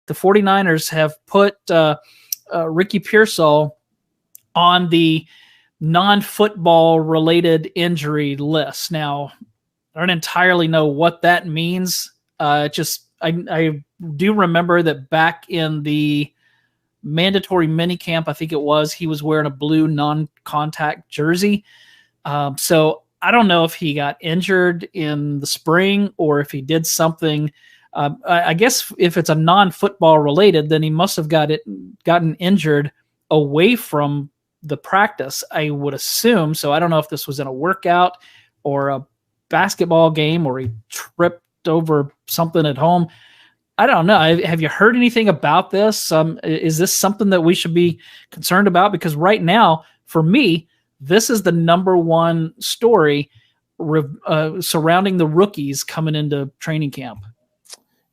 the 49ers have put Ricky Pearsall on the non-football related injury list. Now, I don't entirely know what that means. I do remember that back in the mandatory minicamp, I think it was, he was wearing a blue non-contact jersey. So I don't know if he got injured in the spring or if he did something. I guess if it's a non-football related, then he must have gotten injured away from the practice, I would assume. So I don't know if this was in a workout or a basketball game or he tripped over something at home. I don't know. Have you heard anything about this? Is this something that we should be concerned about? Because right now, for me, this is the number one story surrounding the rookies coming into training camp.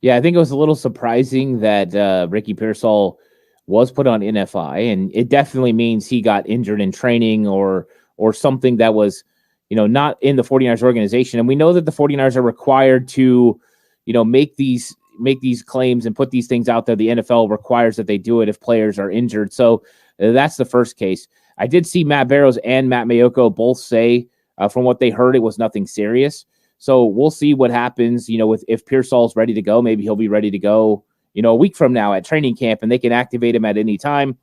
Yeah, I think it was a little surprising that Ricky Pearsall was put on NFI, and it definitely means he got injured in training or something that was, not in the 49ers organization. And we know that the 49ers are required to, make these claims and put these things out there. The NFL requires that they do it if players are injured. So that's the first case. I did see Matt Barrows and Matt Mayoko both say, from what they heard, it was nothing serious. So we'll see what happens, if Pearsall's ready to go. Maybe he'll be ready to go, a week from now at training camp, and they can activate him at any time.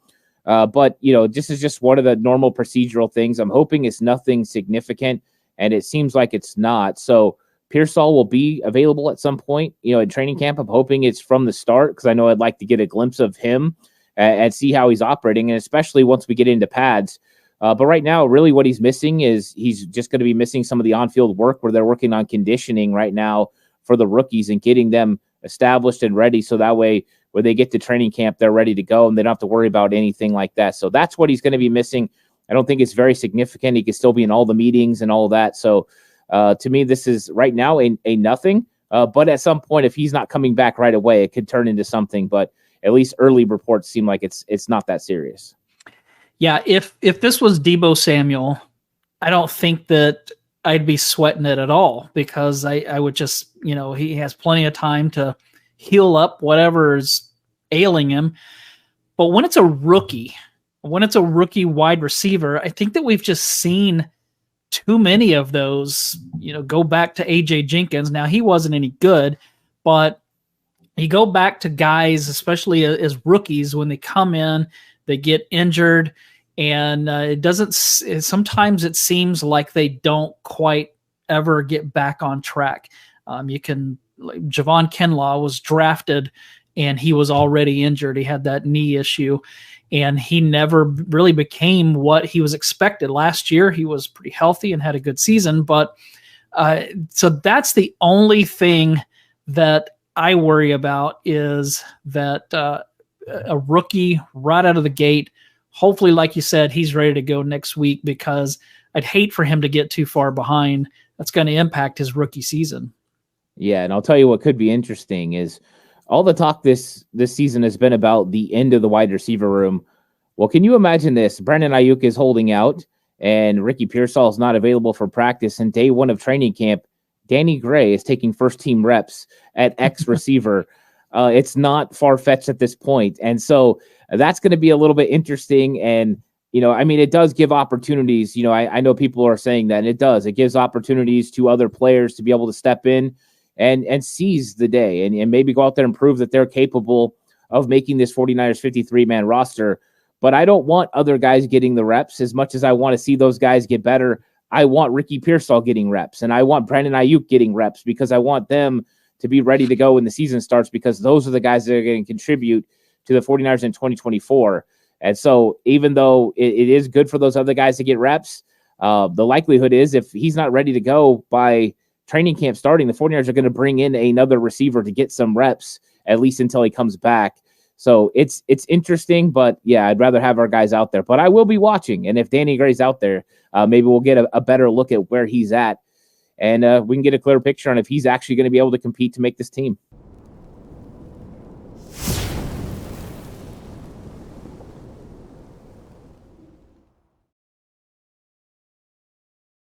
But this is just one of the normal procedural things. I'm hoping it's nothing significant, and it seems like it's not. So Pearsall will be available at some point, at training camp. I'm hoping it's from the start because I know I'd like to get a glimpse of him and see how he's operating, and especially once we get into pads. But right now, really what he's missing is he's just going to be missing some of the on-field work where they're working on conditioning right now for the rookies and getting them established and ready. So that way, when they get to training camp, they're ready to go and they don't have to worry about anything like that. So that's what he's going to be missing. I don't think it's very significant. He can still be in all the meetings and all of that. So to me, this is right now a nothing. But at some point, if he's not coming back right away, it could turn into something. But at least early reports seem like it's not that serious. Yeah, if this was Deebo Samuel, I don't think that I'd be sweating it at all because I would just, he has plenty of time to heal up whatever is ailing him. But when it's a rookie wide receiver, I think that we've just seen too many of those, go back to AJ Jenkins. Now, he wasn't any good, but you go back to guys, especially as rookies, when they come in, they get injured, and sometimes it seems like they don't quite ever get back on track. Javon Kinlaw was drafted and he was already injured. He had that knee issue and he never really became what he was expected. Last year, he was pretty healthy and had a good season, but so that's the only thing that I worry about is that a rookie right out of the gate, hopefully, like you said, he's ready to go next week because I'd hate for him to get too far behind. That's going to impact his rookie season. Yeah, and I'll tell you what could be interesting is all the talk this season has been about the end of the wide receiver room. Well, can you imagine this? Brandon Ayuk is holding out, and Ricky Pearsall is not available for practice. And day one of training camp, Danny Gray is taking first-team reps at X receiver. It's not far-fetched at this point. And so that's going to be a little bit interesting. And, it does give opportunities. I know people are saying that, and it does. It gives opportunities to other players to be able to step in and seize the day and maybe go out there and prove that they're capable of making this 49ers 53-man roster. But I don't want other guys getting the reps as much as I want to see those guys get better. I want Ricky Pearsall getting reps, and I want Brandon Ayuk getting reps because I want them to be ready to go when the season starts because those are the guys that are going to contribute to the 49ers in 2024. And so even though it is good for those other guys to get reps, the likelihood is if he's not ready to go by training camp starting, the 49ers are going to bring in another receiver to get some reps, at least until he comes back. So it's interesting, but yeah, I'd rather have our guys out there. But I will be watching, and if Danny Gray's out there, maybe we'll get a better look at where he's at, and we can get a clearer picture on if he's actually going to be able to compete to make this team.